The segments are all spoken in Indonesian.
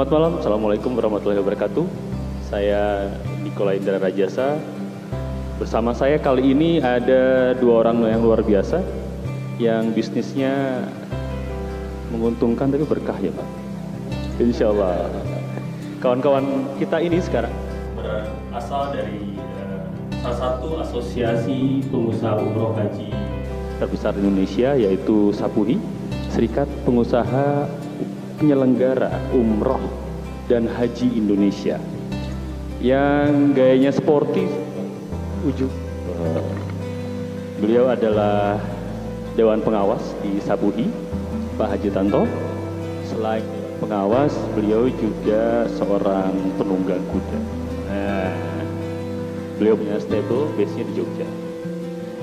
Selamat malam, Assalamualaikum warahmatullahi wabarakatuh. Saya Nikola Indra Rajasa. Bersama saya kali ini ada dua orang yang luar biasa, yang bisnisnya menguntungkan tapi berkah ya Pak. Insya Allah. Kawan-kawan kita ini sekarang berasal dari salah satu asosiasi pengusaha umroh haji terbesar di Indonesia, yaitu SAPUHI, Serikat Pengusaha Penyelenggara Umroh dan Haji Indonesia, yang gayanya sporty. Beliau adalah Dewan Pengawas di SAPUHI, Pak Haji Tanto. Selain pengawas, beliau juga seorang penunggang kuda. Beliau punya stable, base-nya di Jogja.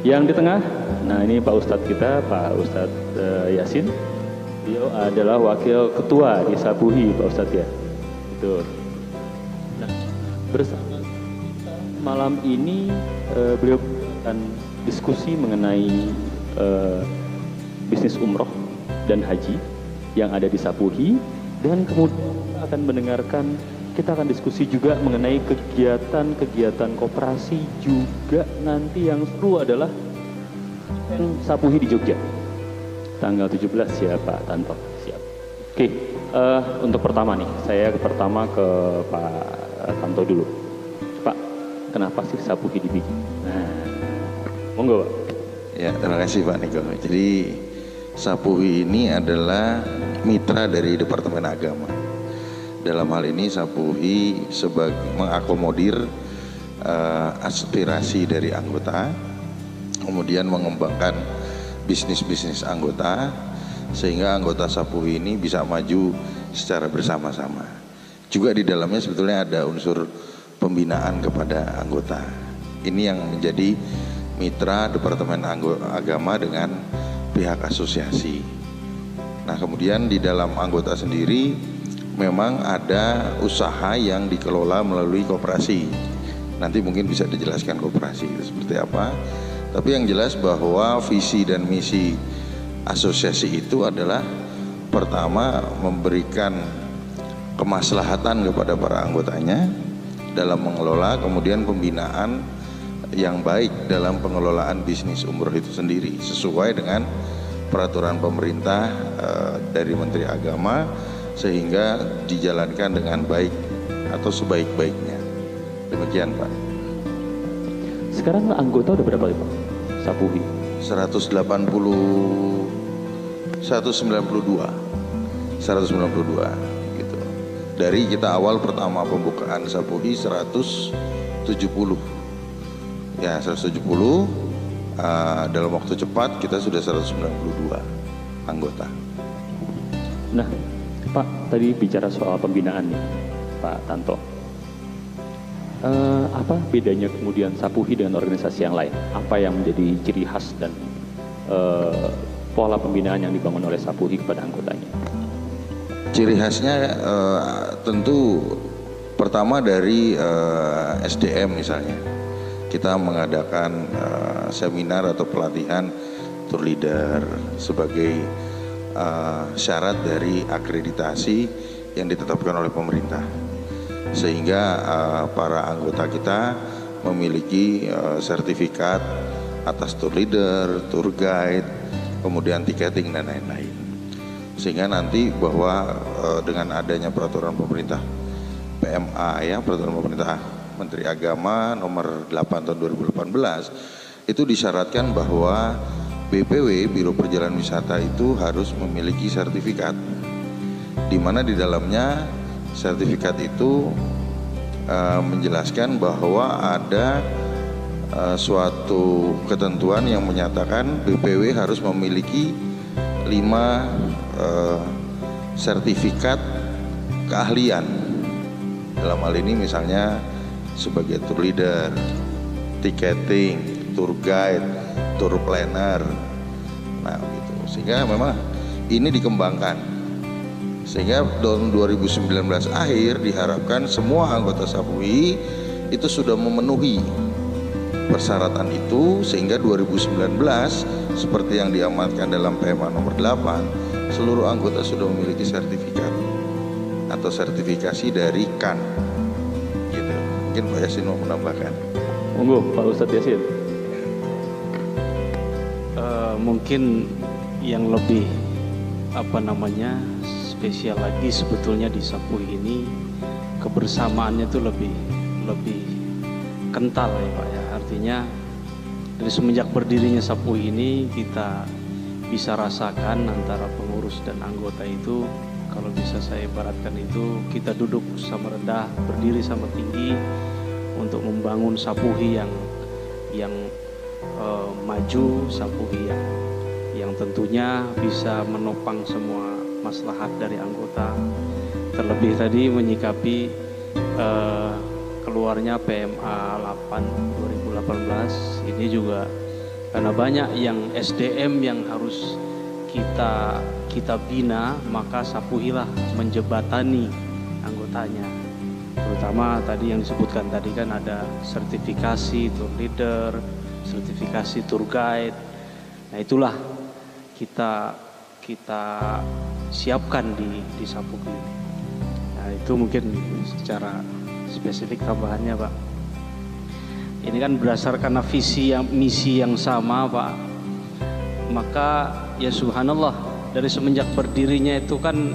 Yang di tengah, nah ini Pak Ustadz kita, Pak Ustadz Yasin. Beliau adalah wakil ketua di SAPUHI, Pak Ustadz ya. Betul. Nah, bersama malam ini beliau akan diskusi mengenai bisnis umroh dan haji yang ada di SAPUHI, dan kemudian kita akan diskusi juga mengenai kegiatan-kegiatan koperasi juga. Nanti yang seru adalah SAPUHI di Jogja tanggal 17 ya Pak Tanto. Siap. Oke, untuk pertama nih, saya pertama ke Pak Tanto dulu. Pak, kenapa sih SAPUHI dibikin? Nah, monggo Pak. Ya, terima kasih Pak Niko. Jadi SAPUHI ini adalah mitra dari Departemen Agama. Dalam hal ini SAPUHI sebagai mengakomodir aspirasi dari anggota, kemudian mengembangkan bisnis-bisnis anggota, sehingga anggota SAPUHI ini bisa maju secara bersama-sama. Juga di dalamnya sebetulnya ada unsur pembinaan kepada anggota. Ini yang menjadi mitra Departemen Agama dengan pihak asosiasi. Nah, kemudian di dalam anggota sendiri memang ada usaha yang dikelola melalui koperasi. Nanti mungkin bisa dijelaskan koperasi itu seperti apa. Tapi yang jelas bahwa visi dan misi asosiasi itu adalah pertama memberikan kemaslahatan kepada para anggotanya dalam mengelola, kemudian pembinaan yang baik dalam pengelolaan bisnis umroh itu sendiri sesuai dengan peraturan pemerintah dari Menteri Agama, sehingga dijalankan dengan baik atau sebaik-baiknya. Demikian Pak. Sekarang anggota udah berapa Pak SAPUHI? 192 gitu. Dari kita awal pertama pembukaan SAPUHI 170. Ya, 170 dalam waktu cepat kita sudah 192 anggota. Nah, Pak, tadi bicara soal pembinaan nih, Pak Tanto. Apa bedanya kemudian SAPUHI dengan organisasi yang lain? Apa yang menjadi ciri khas dan pola pembinaan yang dibangun oleh SAPUHI kepada anggotanya? Ciri khasnya tentu pertama dari SDM misalnya. Kita mengadakan seminar atau pelatihan tour leader sebagai syarat dari akreditasi yang ditetapkan oleh pemerintah, sehingga para anggota kita memiliki sertifikat atas tour leader, tour guide, kemudian tiketing dan lain-lain. Sehingga nanti bahwa dengan adanya peraturan pemerintah PMA, ya, peraturan pemerintah Menteri Agama nomor 8 tahun 2018, itu disyaratkan bahwa BPW, Biro Perjalanan Wisata, itu harus memiliki sertifikat, di mana di dalamnya sertifikat itu menjelaskan bahwa ada suatu ketentuan yang menyatakan BPW harus memiliki 5 sertifikat keahlian. Dalam hal ini misalnya sebagai tour leader, tiketing, tour guide, tour planner. Nah, gitu. Sehingga memang ini dikembangkan. Sehingga tahun 2019 akhir diharapkan semua anggota SAPUHI itu sudah memenuhi persyaratan itu, sehingga 2019 seperti yang diamanatkan dalam PMA nomor 8, seluruh anggota sudah memiliki sertifikat. atau sertifikasi dari KAN gitu. Mungkin Pak Yasin mau menambahkan. Monggo Pak Ustadz Yasin. Mungkin yang lebih spesial lagi sebetulnya di Sapuhi ini kebersamaannya itu lebih kental ya Pak ya. Artinya dari semenjak berdirinya Sapuhi ini kita bisa rasakan antara pengurus dan anggota itu, kalau bisa saya ibaratkan itu, kita duduk sama rendah, berdiri sama tinggi untuk membangun Sapuhi yang maju, Sapuhi yang tentunya bisa menopang semua maslahat dari anggota. Terlebih tadi menyikapi keluarnya PMA 8 2018 ini juga karena banyak yang SDM yang harus kita bina, maka Sapuhi lah menjebatani anggotanya. Terutama tadi yang disebutkan tadi kan ada sertifikasi tour leader, sertifikasi tour guide. Nah itulah kita siapkan di Sapuhi. Nah itu mungkin secara spesifik tambahannya Pak. Ini kan berdasarkan misi yang sama Pak. Maka ya subhanallah, dari semenjak berdirinya itu kan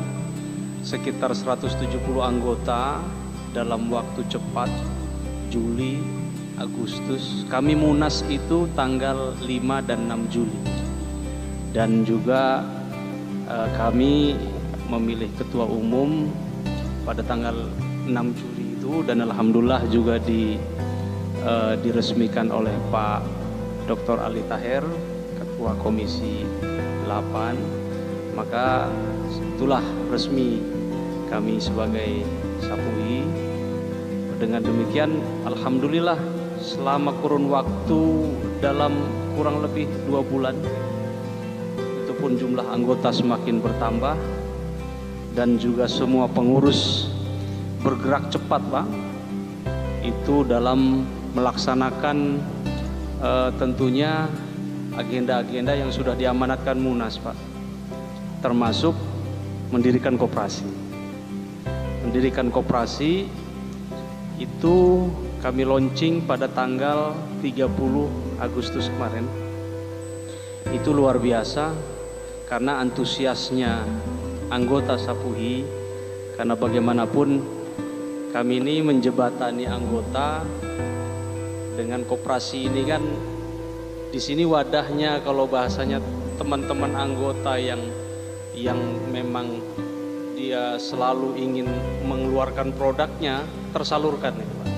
sekitar 170 anggota dalam waktu cepat, Juli, Agustus. Kami munas itu tanggal 5 dan 6 Juli. Dan juga kami memilih ketua umum pada tanggal 6 Juli itu, dan alhamdulillah juga diresmikan oleh Pak Dr. Ali Taher, Ketua Komisi 8. Maka itulah resmi kami sebagai Sapuhi. Dengan demikian alhamdulillah selama kurun waktu dalam kurang lebih 2 bulan itu pun jumlah anggota semakin bertambah dan juga semua pengurus bergerak cepat Pak, itu dalam melaksanakan tentunya agenda-agenda yang sudah diamanatkan Munas Pak, termasuk mendirikan koperasi. Mendirikan koperasi itu kami launching pada tanggal 30 Agustus kemarin. Itu luar biasa karena antusiasnya anggota Sapuhi, karena bagaimanapun kami ini menjebatani anggota dengan koperasi ini kan di sini wadahnya, kalau bahasanya teman-teman anggota yang memang dia selalu ingin mengeluarkan produknya tersalurkan itu Pak.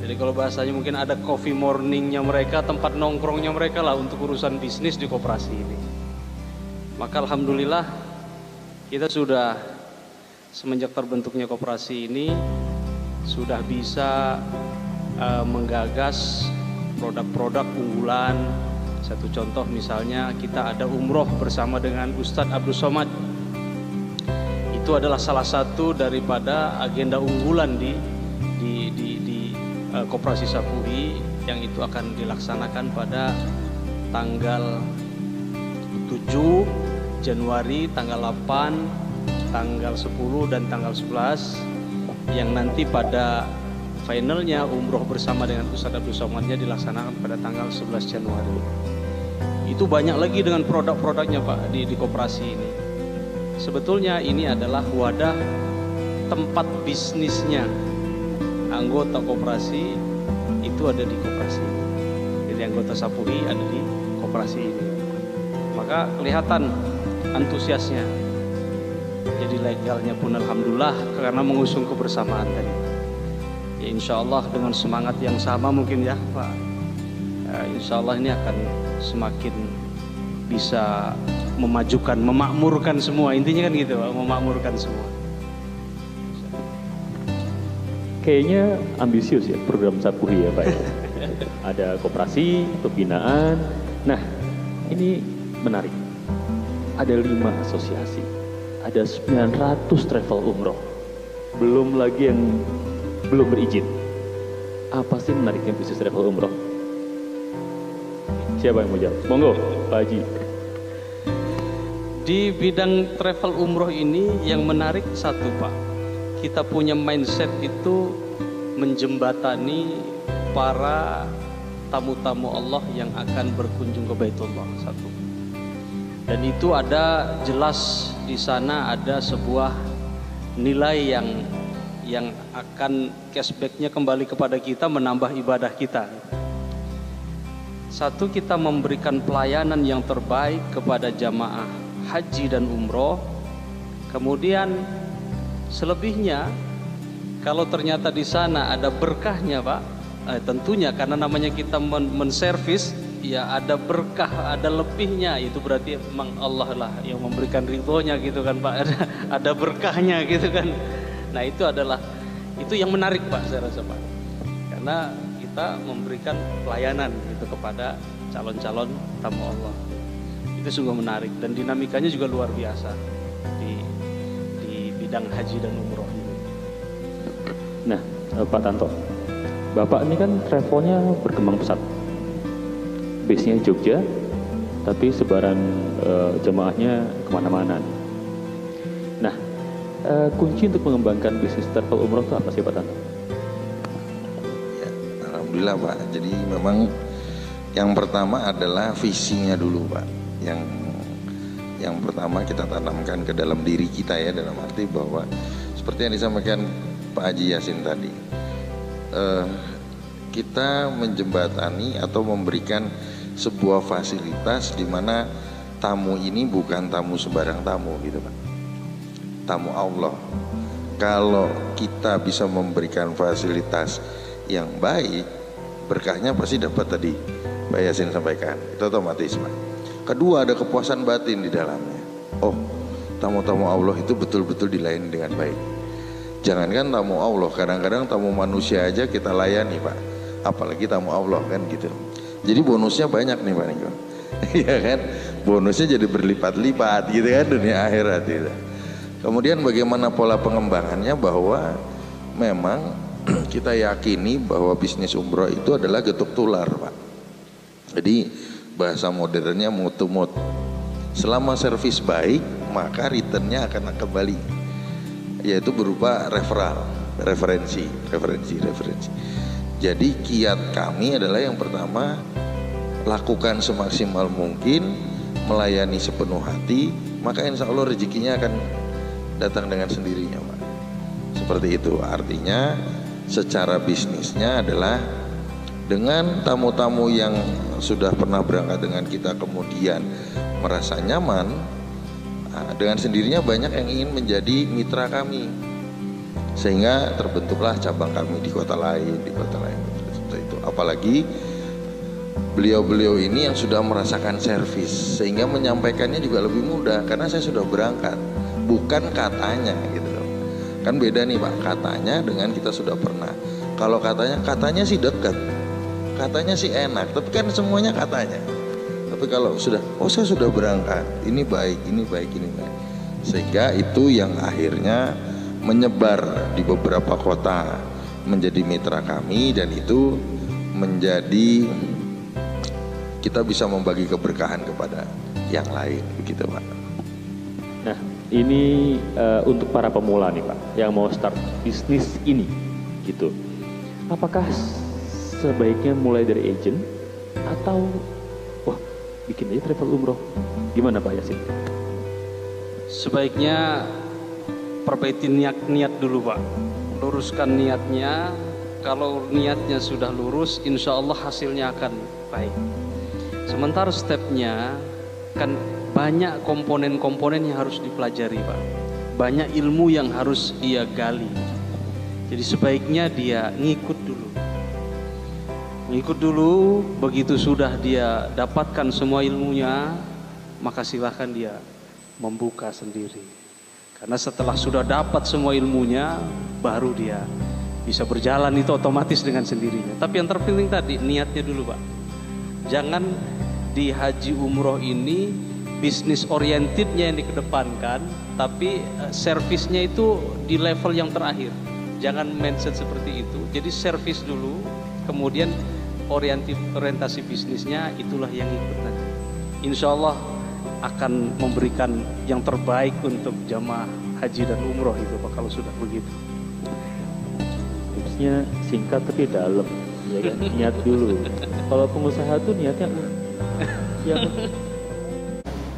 Jadi kalau bahasanya mungkin ada coffee morningnya mereka, tempat nongkrongnya mereka lah untuk urusan bisnis di koperasi ini. Maka alhamdulillah kita sudah semenjak terbentuknya koperasi ini sudah bisa menggagas produk-produk unggulan. Satu contoh misalnya kita ada umroh bersama dengan Ustadz Abdul Somad. Itu adalah salah satu daripada agenda unggulan di Koperasi Sapuhi, yang itu akan dilaksanakan pada tanggal 7 Januari, tanggal 8, tanggal 10 dan tanggal 11, yang nanti pada finalnya umroh bersama dengan Ustadz Abdul Somadnya dilaksanakan pada tanggal 11 Januari. Itu banyak lagi dengan produk-produknya Pak di koperasi ini. Sebetulnya ini adalah wadah tempat bisnisnya anggota koperasi itu ada di koperasi. Jadi anggota Sapuhi ada di koperasi ini. Maka kelihatan antusiasnya. Jadi legalnya pun alhamdulillah karena mengusung kebersamaan tadi. Ya insya Allah dengan semangat yang sama mungkin ya Pak. Ya, insya Allah ini akan semakin bisa memajukan, memakmurkan semua. Intinya kan gitu Pak, memakmurkan semua. Kayaknya ambisius ya program Sapuhi ya Pak ya. Ada koperasi, pembinaan. Nah ini menarik. Ada 5 asosiasi. Ada 900 travel umroh. Belum lagi yang belum berizin. Apa sih menariknya bisnis travel umroh? Siapa yang mau jawab? Monggo Pak Haji. Di bidang travel umroh ini yang menarik satu Pak, kita punya mindset itu menjembatani para tamu-tamu Allah yang akan berkunjung ke Baitullah. Satu. Dan itu ada jelas di sana ada sebuah nilai yang akan cashbacknya kembali kepada kita, menambah ibadah kita. Satu, kita memberikan pelayanan yang terbaik kepada jamaah haji dan umroh. Kemudian selebihnya, kalau ternyata di sana ada berkahnya Pak, tentunya karena namanya kita menservis, ya ada berkah, ada lebihnya, itu berarti memang Allah lah yang memberikan ridhonya gitu kan Pak, ada berkahnya gitu kan. Nah itu yang menarik Pak, saya rasa Pak, karena kita memberikan pelayanan gitu kepada calon-calon tamu Allah. Itu sungguh menarik dan dinamikanya juga luar biasa di bidang haji dan umroh ini. Nah, Pak Tanto, Bapak ini kan travelnya berkembang pesat. Base-nya Jogja, tapi sebaran jemaahnya kemana-mana. Nah, kunci untuk mengembangkan bisnis travel umroh itu apa sih Pak Tanto? Ya, alhamdulillah Pak. Jadi memang yang pertama adalah visinya dulu Pak. Yang pertama kita tanamkan ke dalam diri kita ya, dalam arti bahwa seperti yang disampaikan Pak Haji Yasin tadi, kita menjembatani atau memberikan sebuah fasilitas di mana tamu ini bukan tamu sembarang tamu gitu Pak, tamu Allah. Kalau kita bisa memberikan fasilitas yang baik, berkahnya pasti dapat tadi Pak Yasin sampaikan, itu otomatis Pak. Kedua, ada kepuasan batin di dalamnya. Oh, tamu-tamu Allah itu betul-betul dilayani dengan baik. Jangankan tamu Allah, kadang-kadang tamu manusia aja kita layani Pak, apalagi tamu Allah kan gitu. Jadi bonusnya banyak nih Pak Niko. Iya kan, bonusnya jadi berlipat-lipat gitu kan, dunia akhirat gitu. Kemudian bagaimana pola pengembangannya, bahwa memang kita yakini bahwa bisnis umroh itu adalah getuk tular Pak. Jadi bahasa modernnya mutu-mut. Selama servis baik, maka returnnya akan kembali, yaitu berupa referensi. Jadi kiat kami adalah yang pertama, lakukan semaksimal mungkin, melayani sepenuh hati, maka insya Allah rezekinya akan datang dengan sendirinya Pak. Seperti itu. Artinya secara bisnisnya adalah dengan tamu-tamu yang sudah pernah berangkat dengan kita kemudian merasa nyaman, dengan sendirinya banyak yang ingin menjadi mitra kami, sehingga terbentuklah cabang kami di kota lain seperti itu. Apalagi beliau-beliau ini yang sudah merasakan servis, sehingga menyampaikannya juga lebih mudah karena saya sudah berangkat, bukan katanya gitu loh. Kan beda nih Pak, katanya dengan kita sudah pernah. Kalau katanya sih dekat, katanya sih enak, tapi kan semuanya katanya. Tapi kalau sudah, oh saya sudah berangkat, ini baik, ini baik, ini baik, sehingga itu yang akhirnya menyebar di beberapa kota menjadi mitra kami, dan itu menjadi kita bisa membagi keberkahan kepada yang lain begitu Pak. Nah, ini untuk para pemula nih Pak, yang mau start bisnis ini gitu. Apakah sebaiknya mulai dari agent atau wah bikin aja travel umroh? Gimana Pak Yasin? Sebaiknya perbaiki niat dulu Pak, luruskan niatnya. Kalau niatnya sudah lurus, insya Allah hasilnya akan baik. Sementara stepnya kan banyak komponen-komponen yang harus dipelajari Pak, banyak ilmu yang harus dia gali. Jadi sebaiknya dia ngikut dulu, begitu sudah dia dapatkan semua ilmunya, maka silahkan dia membuka sendiri. Karena setelah sudah dapat semua ilmunya, baru dia bisa berjalan itu otomatis dengan sendirinya. Tapi yang terpenting tadi, niatnya dulu Pak. Jangan di haji umroh ini bisnis orientednya yang dikedepankan, tapi servisnya itu di level yang terakhir. Jangan mindset seperti itu. Jadi servis dulu, kemudian orientasi bisnisnya itulah yang ikut nanti. Insya Allah akan memberikan yang terbaik untuk jamaah haji dan umroh itu Pak, kalau sudah begitu. niatnya singkat tapi dalam, ya kan? Niat dulu. Kalau pengusaha tuh niatnya yang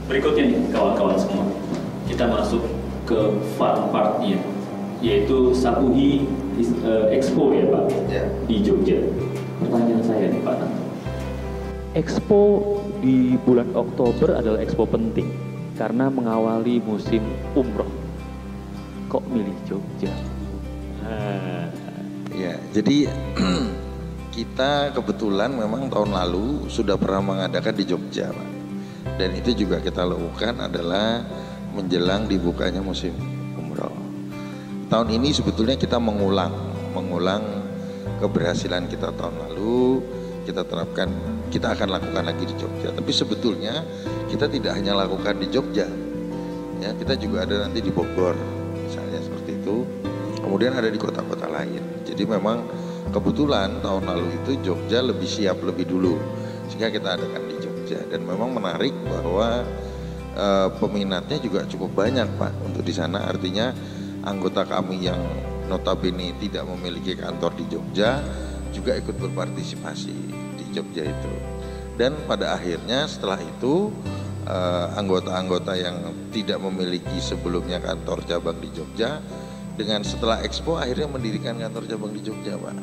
berikutnya nih kawan-kawan semua, kita masuk ke fun partnya, yaitu Sapuhi Expo ya Pak, di Jogja. Pertanyaan saya nih Pak, Expo di bulan Oktober adalah expo penting karena mengawali musim umroh. Kok milih Jogja? Ya, jadi kita kebetulan memang tahun lalu sudah pernah mengadakan di Jogja, Pak. Dan itu juga kita lakukan adalah menjelang dibukanya musim umroh. Tahun ini sebetulnya kita mengulang keberhasilan kita tahun lalu, kita terapkan, kita akan lakukan lagi di Jogja. Tapi sebetulnya kita tidak hanya lakukan di Jogja, ya kita juga ada nanti di Bogor, misalnya seperti itu. Kemudian ada di kota-kota lain. Jadi memang kebetulan tahun lalu itu Jogja lebih siap lebih dulu, sehingga kita adakan di Jogja. Dan memang menarik bahwa peminatnya juga cukup banyak Pak untuk di sana. Artinya anggota kami yang notabene tidak memiliki kantor di Jogja juga ikut berpartisipasi di Jogja itu. Dan pada akhirnya setelah itu anggota-anggota yang tidak memiliki sebelumnya kantor cabang di Jogja, dengan setelah Expo akhirnya mendirikan kantor cabang di Jogja Pak.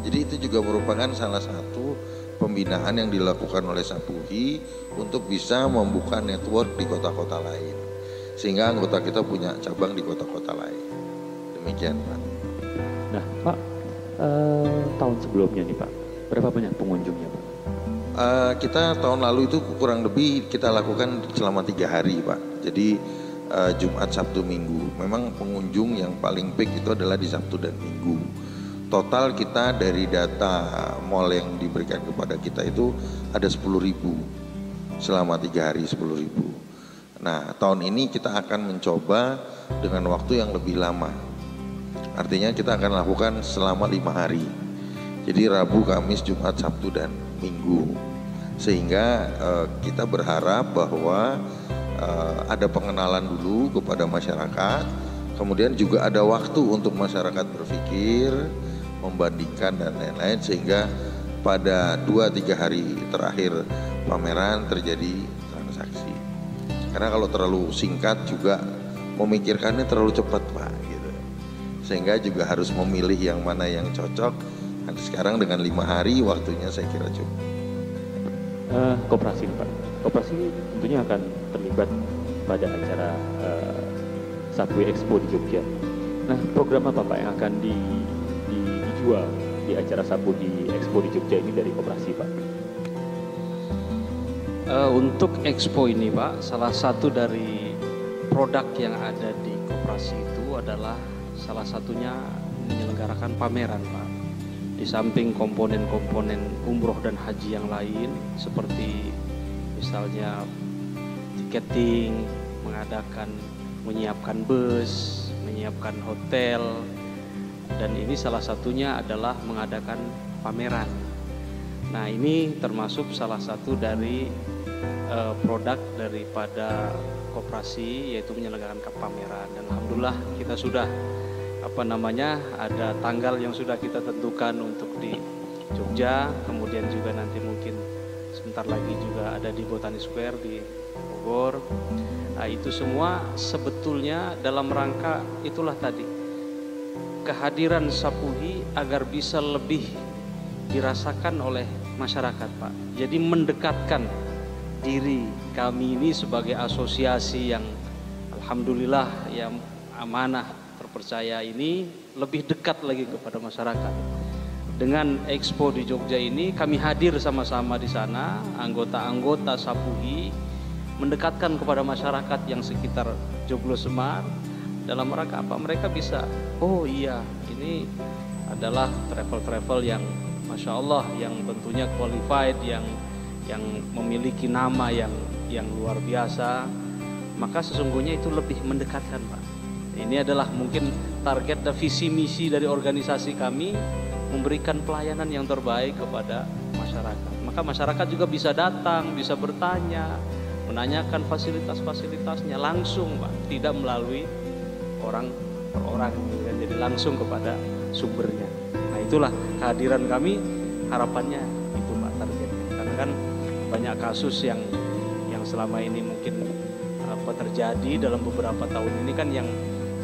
Jadi itu juga merupakan salah satu pembinaan yang dilakukan oleh Sapuhi untuk bisa membuka network di kota-kota lain, sehingga anggota kita punya cabang di kota-kota lain. Demikian Pak. Nah Pak, tahun sebelumnya nih Pak, berapa banyak pengunjungnya Pak? Kita tahun lalu itu kurang lebih kita lakukan selama 3 hari Pak. Jadi Jumat, Sabtu, Minggu. Memang pengunjung yang paling peak itu adalah di Sabtu dan Minggu. Total kita dari data mall yang diberikan kepada kita itu ada 10.000 selama 3 hari 10.000. Nah tahun ini kita akan mencoba dengan waktu yang lebih lama. Artinya kita akan lakukan selama 5 hari. Jadi Rabu, Kamis, Jumat, Sabtu, dan Minggu. Sehingga kita berharap bahwa ada pengenalan dulu kepada masyarakat, kemudian juga ada waktu untuk masyarakat berpikir, membandingkan dan lain-lain, sehingga pada 2-3 hari terakhir pameran terjadi transaksi. Karena kalau terlalu singkat juga memikirkannya terlalu cepat Pak gitu. Sehingga juga harus memilih yang mana yang cocok. Nah, sekarang dengan 5 hari waktunya saya kira cukup. Koperasi Pak, koperasi tentunya akan terlibat pada acara Sapuhi Expo di Jogja. Nah program apa Pak yang akan dijual di acara Sapuhi Expo di Jogja ini dari koperasi Pak? Untuk Expo ini Pak, salah satu dari produk yang ada di koperasi itu adalah salah satunya menyelenggarakan pameran Pak. Di samping komponen-komponen umroh dan haji yang lain seperti misalnya tiketing, menyiapkan bus, menyiapkan hotel, dan ini salah satunya adalah mengadakan pameran. Nah ini termasuk salah satu dari produk daripada koperasi, yaitu menyelenggarakan pameran. Dan alhamdulillah kita sudah ada tanggal yang sudah kita tentukan untuk di Jogja, kemudian juga nanti mungkin sebentar lagi juga ada di Botani Square di Bogor. Nah, itu semua sebetulnya dalam rangka itulah tadi, kehadiran Sapuhi agar bisa lebih dirasakan oleh masyarakat Pak. Jadi mendekatkan diri kami ini sebagai asosiasi yang alhamdulillah yang amanah terpercaya ini lebih dekat lagi kepada masyarakat. Dengan Expo di Jogja ini kami hadir sama-sama di sana, anggota-anggota Sapuhi mendekatkan kepada masyarakat yang sekitar Joglo Semar dalam rangka apa? Mereka bisa, oh iya ini adalah travel-travel yang Masya Allah, yang tentunya qualified, yang memiliki nama yang luar biasa. Maka sesungguhnya itu lebih mendekatkan Pak. Ini adalah mungkin target dan visi misi dari organisasi kami, memberikan pelayanan yang terbaik kepada masyarakat. Maka masyarakat juga bisa datang, bisa bertanya, menanyakan fasilitas-fasilitasnya langsung Pak, tidak melalui orang per orang, jadi langsung kepada sumbernya. Nah itulah kehadiran kami, harapannya itu Pak targetnya. Karena kan banyak kasus yang selama ini mungkin terjadi dalam beberapa tahun ini kan yang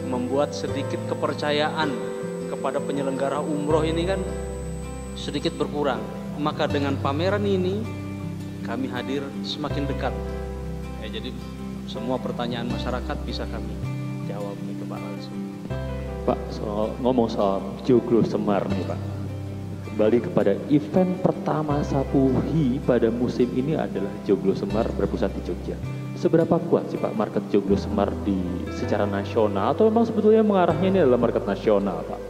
membuat sedikit kepercayaan kepada penyelenggara umroh ini kan sedikit berkurang. Maka dengan pameran ini kami hadir semakin dekat. Ya, jadi semua pertanyaan masyarakat bisa kami jawab gitu Pak langsung. Pak, ngomong soal Joglo Semar nih Pak. Kembali kepada event pertama Sapuhi pada musim ini adalah Joglo Semar berpusat di Jogja. Seberapa kuat sih Pak market Joglo Semar secara nasional, atau memang sebetulnya mengarahnya ini adalah market nasional Pak?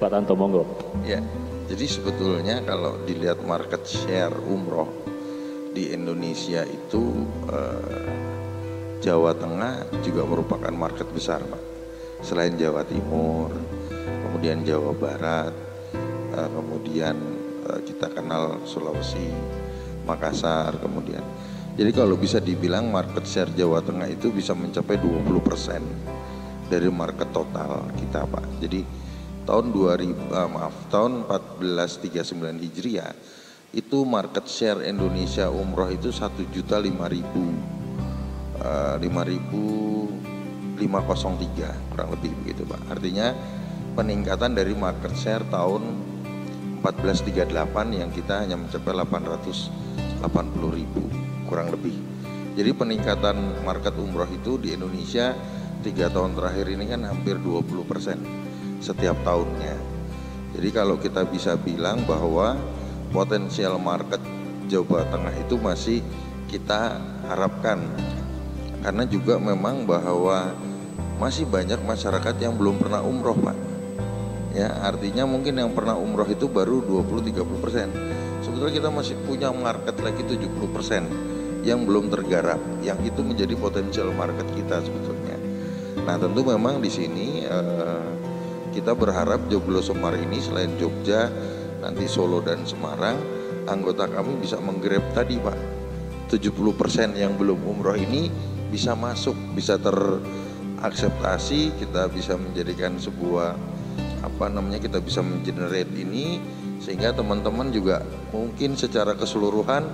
Pak Tanto, monggo. Ya, jadi sebetulnya kalau dilihat market share umroh di Indonesia itu Jawa Tengah juga merupakan market besar Pak. Selain Jawa Timur, kemudian Jawa Barat, kemudian kita kenal Sulawesi, Makassar, kemudian. Jadi kalau bisa dibilang market share Jawa Tengah itu bisa mencapai 20% dari market total kita Pak. Jadi tahun 1439 Hijriah itu market share Indonesia umroh itu 1.503 kurang lebih begitu Pak. Artinya peningkatan dari market share tahun 1438 yang kita hanya mencapai 880.000 kurang lebih. Jadi peningkatan market umroh itu di Indonesia 3 tahun terakhir ini kan hampir 20% setiap tahunnya. Jadi kalau kita bisa bilang bahwa potensial market Jawa Tengah itu masih kita harapkan, karena juga memang bahwa masih banyak masyarakat yang belum pernah umroh Pak. Ya, artinya mungkin yang pernah umroh itu baru 20-30%. Sebetulnya kita masih punya market lagi 70% yang belum tergarap, yang itu menjadi potensial market kita sebetulnya. Nah, tentu memang di sini kita berharap Joglo Semar ini selain Jogja, nanti Solo dan Semarang, anggota kami bisa menggrab tadi Pak, 70% yang belum umroh ini bisa masuk, bisa terakseptasi, kita bisa menjadikan sebuah kita bisa mengenerate ini, sehingga teman-teman juga mungkin secara keseluruhan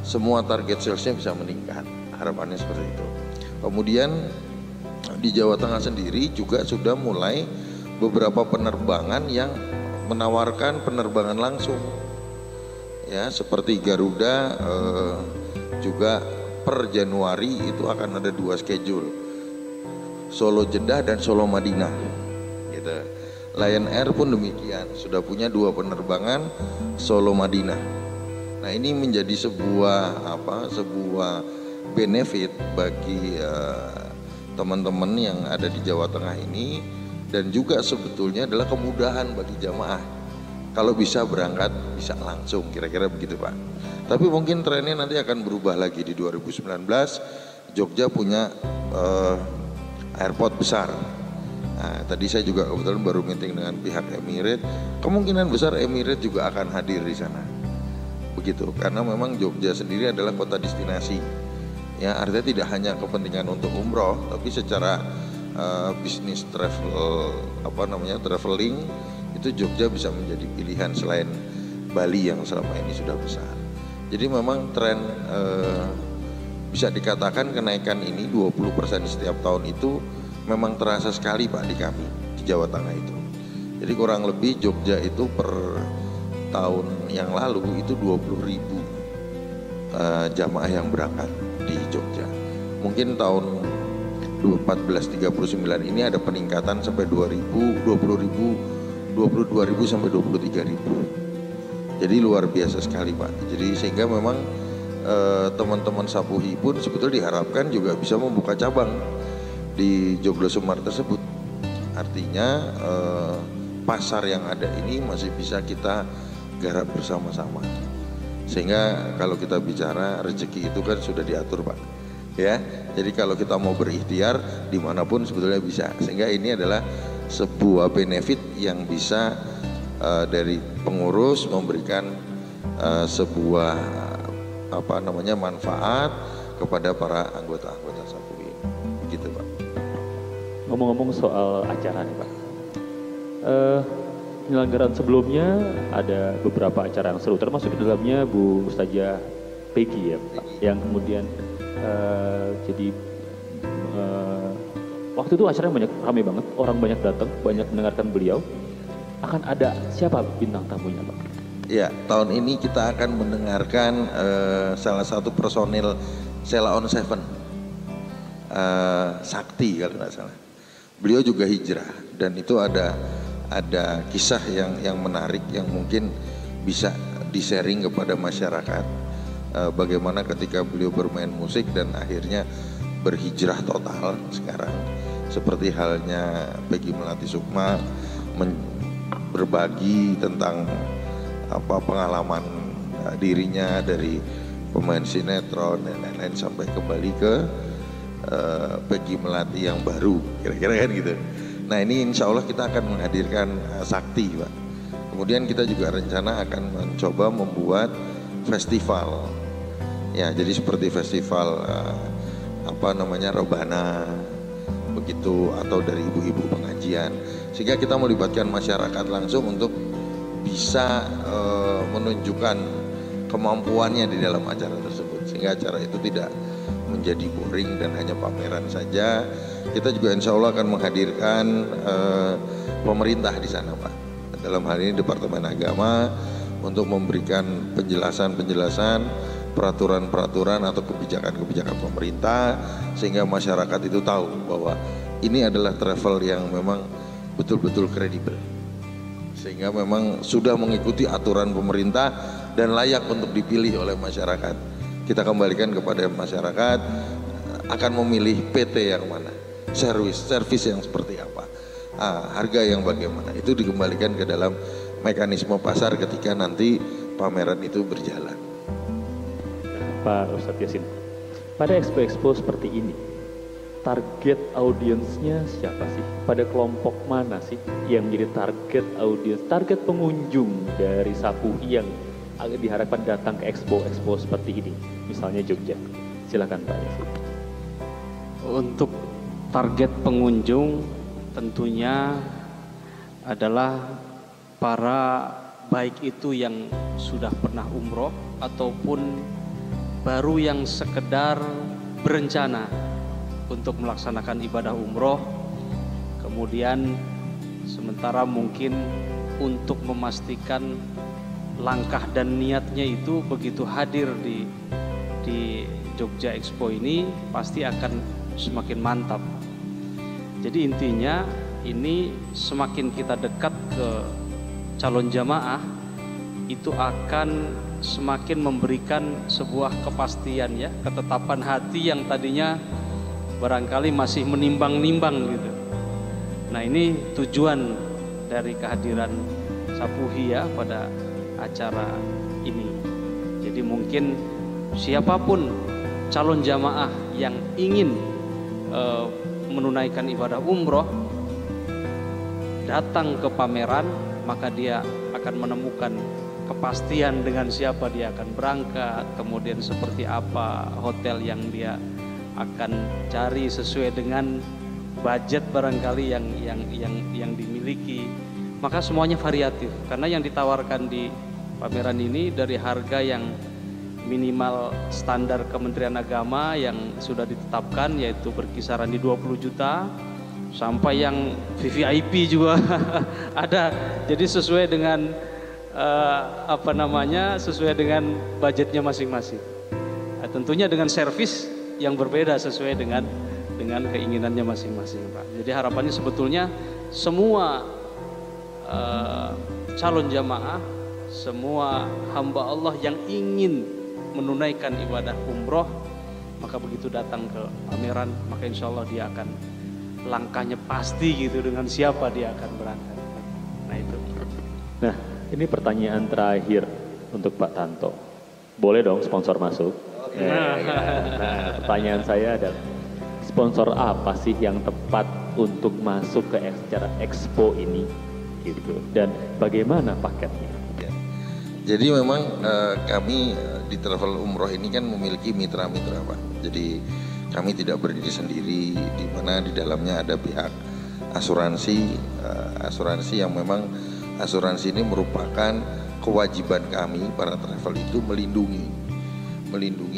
semua target salesnya bisa meningkat, harapannya seperti itu. Kemudian di Jawa Tengah sendiri juga sudah mulai beberapa penerbangan yang menawarkan penerbangan langsung, ya seperti Garuda juga per Januari itu akan ada 2 schedule, Solo Jeddah dan Solo Madinah gitu. Lion Air pun demikian, sudah punya 2 penerbangan Solo Madinah. Nah, ini menjadi sebuah benefit bagi teman-teman yang ada di Jawa Tengah ini, dan juga sebetulnya adalah kemudahan bagi jamaah kalau bisa berangkat bisa langsung, kira-kira begitu Pak. Tapi mungkin trennya nanti akan berubah lagi di 2019. Jogja punya airport besar. Nah, tadi saya juga kebetulan baru meeting dengan pihak Emirates. Kemungkinan besar Emirates juga akan hadir di sana. Begitu, karena memang Jogja sendiri adalah kota destinasi. Ya, artinya tidak hanya kepentingan untuk umroh, tapi secara bisnis traveling itu Jogja bisa menjadi pilihan selain Bali yang selama ini sudah besar. Jadi memang tren bisa dikatakan kenaikan ini 20% setiap tahun itu memang terasa sekali Pak di kami di Jawa Tengah itu. Jadi kurang lebih Jogja itu per tahun yang lalu itu 20.000 jamaah yang berangkat di Jogja. Mungkin tahun 1439 ini ada peningkatan sampai 22.000 sampai 23.000. Jadi luar biasa sekali Pak. Jadi sehingga memang teman-teman Sapuhi pun sebetulnya diharapkan juga bisa membuka cabang di Joglo Semar tersebut. Artinya pasar yang ada ini masih bisa kita garap bersama-sama. Sehingga kalau kita bicara rezeki itu kan sudah diatur Pak. Ya, jadi kalau kita mau berikhtiar dimanapun sebetulnya bisa. Sehingga ini adalah sebuah benefit yang bisa dari pengurus memberikan sebuah manfaat kepada para anggota-anggota Sapuhi. Begitu Pak. Ngomong-ngomong soal acara nih Pak, penyelenggaraan sebelumnya ada beberapa acara yang seru, termasuk di dalamnya Bu Ustazah Peggy ya Pak, yang kemudian jadi waktu itu acaranya banyak, ramai banget, orang banyak datang, banyak mendengarkan beliau. Akan ada siapa bintang tamunya Pak? Ya, tahun ini kita akan mendengarkan salah satu personil Sheila on Seven, Sakti kalau nggak salah. Beliau juga hijrah dan itu ada kisah yang menarik yang mungkin bisa di-sharing kepada masyarakat. Bagaimana ketika beliau bermain musik dan akhirnya berhijrah total sekarang. Seperti halnya Peggy Melati Sukma berbagi tentang pengalaman dirinya dari pemain sinetron dan lain-lain sampai kembali ke Peggy Melati yang baru, kira-kira kan gitu. Nah ini insya Allah kita akan menghadirkan Sakti Pak. Kemudian kita juga rencana akan mencoba membuat festival. Ya jadi seperti festival Rebana begitu, atau dari ibu-ibu pengajian, sehingga kita melibatkan masyarakat langsung untuk bisa menunjukkan kemampuannya di dalam acara tersebut, sehingga acara itu tidak menjadi boring dan hanya pameran saja. Kita juga insya Allah akan menghadirkan pemerintah di sana Pak, dalam hal ini Departemen Agama, untuk memberikan penjelasan-penjelasan, peraturan-peraturan atau kebijakan-kebijakan pemerintah, sehingga masyarakat itu tahu bahwa ini adalah travel yang memang betul-betul kredibel, sehingga memang sudah mengikuti aturan pemerintah dan layak untuk dipilih oleh masyarakat. Kita kembalikan kepada masyarakat akan memilih PT yang mana, servis yang seperti apa, harga yang bagaimana, itu dikembalikan ke dalam mekanisme pasar ketika nanti pameran itu berjalan. Pak Ustadz Yasin, pada expo-expo seperti ini, target audiensnya siapa sih? Pada kelompok mana sih yang menjadi target audiens, target pengunjung dari Sapuhi yang diharapkan datang ke expo-expo seperti ini, misalnya Jogja? Silakan Pak Yasin. Untuk target pengunjung tentunya adalah para baik itu yang sudah pernah umroh ataupun baru yang sekedar berencana untuk melaksanakan ibadah umroh. Kemudian sementara mungkin untuk memastikan langkah dan niatnya itu begitu hadir di Jogja Expo ini pasti akan semakin mantap. Jadi intinya ini semakin kita dekat ke calon jamaah, itu akan semakin memberikan sebuah kepastian ya, ketetapan hati yang tadinya barangkali masih menimbang-nimbang gitu. Nah ini tujuan dari kehadiran Sapuhi ya pada acara ini. Jadi mungkin siapapun calon jamaah yang ingin menunaikan ibadah umroh datang ke pameran, maka dia akan menemukan kepastian dengan siapa dia akan berangkat, kemudian seperti apa hotel yang dia akan cari sesuai dengan budget barangkali yang dimiliki. Maka semuanya variatif, karena yang ditawarkan di pameran ini dari harga yang minimal standar Kementerian Agama yang sudah ditetapkan, yaitu berkisaran di 20 juta sampai yang VVIP juga ada. Jadi sesuai dengan sesuai dengan budgetnya masing-masing. Nah, tentunya dengan servis yang berbeda sesuai dengan keinginannya masing-masing, Pak. Jadi harapannya sebetulnya semua calon jamaah, semua hamba Allah yang ingin menunaikan ibadah umroh, maka begitu datang ke pameran, maka insya Allah dia akan langkahnya pasti gitu dengan siapa dia akan berangkat. Nah itu. Nah ini pertanyaan terakhir untuk Pak Tanto. Boleh dong sponsor masuk? Nah, pertanyaan saya adalah sponsor apa sih yang tepat untuk masuk ke acara expo ini gitu, dan bagaimana paketnya? Jadi memang kami di Travel Umroh ini kan memiliki mitra-mitra Pak. Jadi kami tidak berdiri sendiri, di mana di dalamnya ada pihak asuransi yang memang asuransi ini merupakan kewajiban kami para travel itu melindungi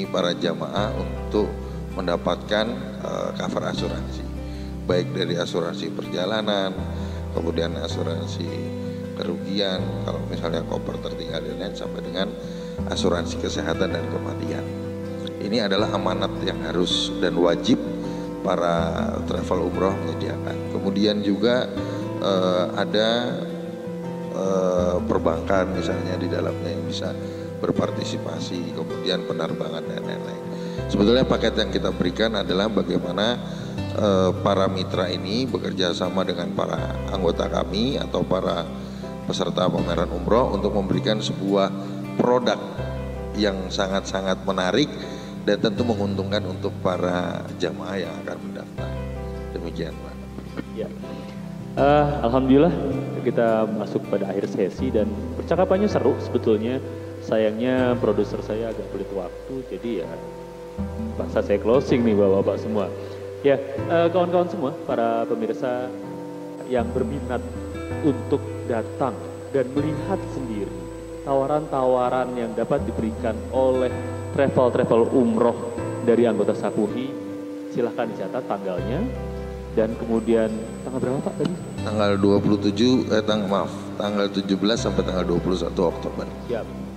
para jamaah untuk mendapatkan cover asuransi, baik dari asuransi perjalanan, kemudian asuransi kerugian kalau misalnya koper tertinggal dan lain, sampai dengan asuransi kesehatan dan kematian. Ini adalah amanat yang harus dan wajib para travel umroh menyediakan. Kemudian juga ada perbankan misalnya di dalamnya yang bisa berpartisipasi, kemudian penerbangan dan lain-lain. Sebetulnya paket yang kita berikan adalah bagaimana para mitra ini bekerja sama dengan para anggota kami atau para peserta pameran umroh untuk memberikan sebuah produk yang sangat-sangat menarik dan tentu menguntungkan untuk para jamaah yang akan mendaftar. Demikian, Pak. Ya. Alhamdulillah kita masuk pada akhir sesi dan percakapannya seru sebetulnya. Sayangnya produser saya agak pelit waktu, jadi ya paksa saya closing nih Bapak-bapak semua. Ya, kawan-kawan semua, para pemirsa yang berminat untuk datang dan melihat sendiri tawaran-tawaran yang dapat diberikan oleh travel umroh dari anggota Sapuhi, silahkan dicatat tanggalnya dan kemudian tanggal berapa Pak tadi? Tanggal 17 sampai tanggal 21 Oktober. Siap.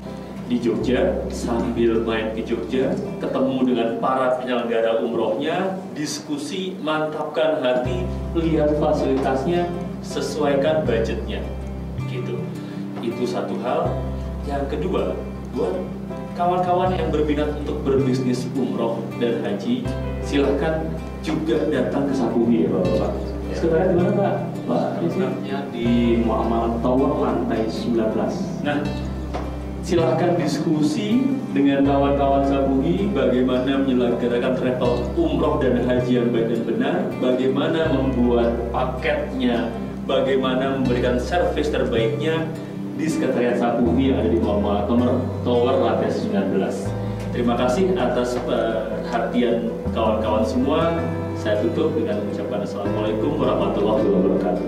Di Jogja, sambil main di Jogja, ketemu dengan para penyelenggara umrohnya, diskusi, mantapkan hati, lihat fasilitasnya, sesuaikan budgetnya, gitu. Itu satu hal. Yang kedua, buat kawan-kawan yang berminat untuk berbisnis umroh dan haji, silahkan juga datang ke Sapuhi ya Bapak. Sekarang di mana Pak? Sebenarnya di Muamalah Tower lantai 19. Nah, silahkan diskusi dengan kawan-kawan Sapuhi bagaimana menyelenggarakan travel umroh dan haji yang baik dan benar, bagaimana membuat paketnya, bagaimana memberikan servis terbaiknya di sekretariat Sapuhi yang ada di Muamalah Tower lantai 19. Terima kasih atas perhatian kawan-kawan semua. Saya tutup dengan mengucapkan Assalamualaikum warahmatullahi wabarakatuh.